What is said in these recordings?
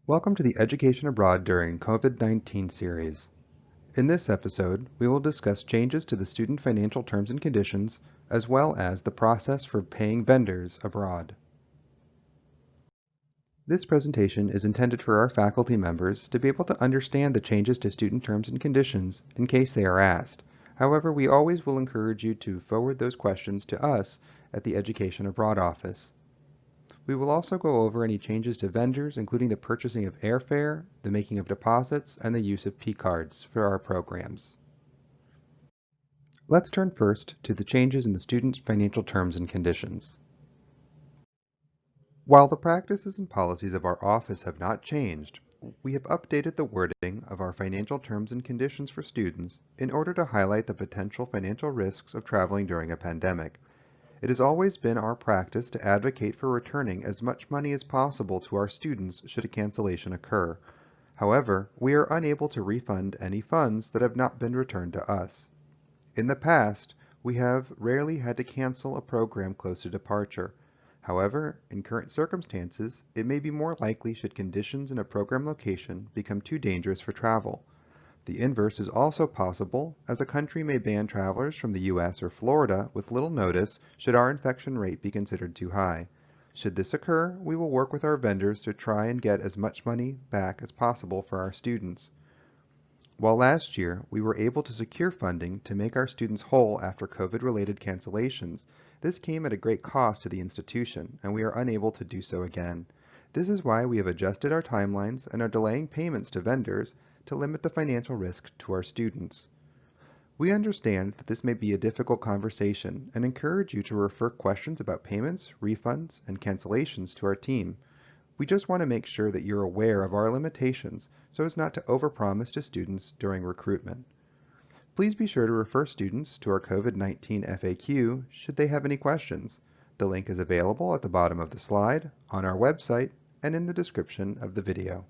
Welcome to the Education Abroad During COVID-19 series. In this episode, we will discuss changes to the student financial terms and conditions, as well as the process for paying vendors abroad. This presentation is intended for our faculty members to be able to understand the changes to student terms and conditions in case they are asked. However, we always will encourage you to forward those questions to us at the Education Abroad office. We will also go over any changes to vendors, including the purchasing of airfare, the making of deposits, and the use of P-cards for our programs. Let's turn first to the changes in the student's financial terms and conditions. While the practices and policies of our office have not changed, we have updated the wording of our financial terms and conditions for students in order to highlight the potential financial risks of traveling during a pandemic. It has always been our practice to advocate for returning as much money as possible to our students should a cancellation occur. However, we are unable to refund any funds that have not been returned to us. In the past, we have rarely had to cancel a program close to departure. However, in current circumstances, it may be more likely should conditions in a program location become too dangerous for travel. The inverse is also possible, as a country may ban travelers from the U.S. or Florida with little notice should our infection rate be considered too high. Should this occur, we will work with our vendors to try and get as much money back as possible for our students. While last year we were able to secure funding to make our students whole after COVID-related cancellations, this came at a great cost to the institution, and we are unable to do so again. This is why we have adjusted our timelines and are delaying payments to vendors to limit the financial risk to our students. We understand that this may be a difficult conversation and encourage you to refer questions about payments, refunds, and cancellations to our team. We just want to make sure that you're aware of our limitations so as not to overpromise to students during recruitment. Please be sure to refer students to our COVID-19 FAQ should they have any questions. The link is available at the bottom of the slide, on our website, and in the description of the video.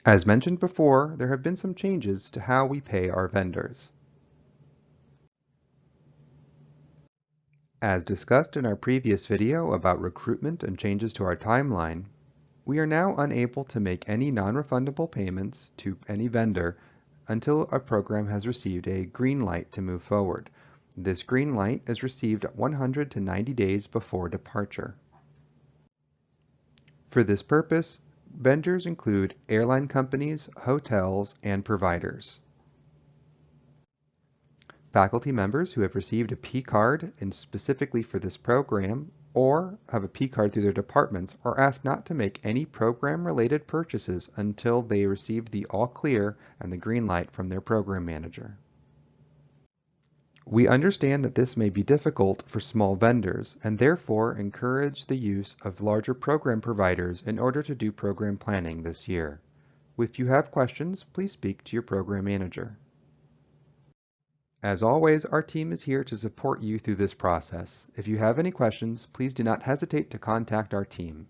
As mentioned before, there have been some changes to how we pay our vendors. As discussed in our previous video about recruitment and changes to our timeline, we are now unable to make any non-refundable payments to any vendor until a program has received a green light to move forward. This green light is received 100 to 90 days before departure. For this purpose, vendors include airline companies, hotels, and providers. Faculty members who have received a P-card and specifically for this program or have a P-card through their departments are asked not to make any program-related purchases until they receive the all clear and the green light from their program manager. We understand that this may be difficult for small vendors and therefore encourage the use of larger program providers in order to do program planning this year. If you have questions, please speak to your program manager. As always, our team is here to support you through this process. If you have any questions, please do not hesitate to contact our team.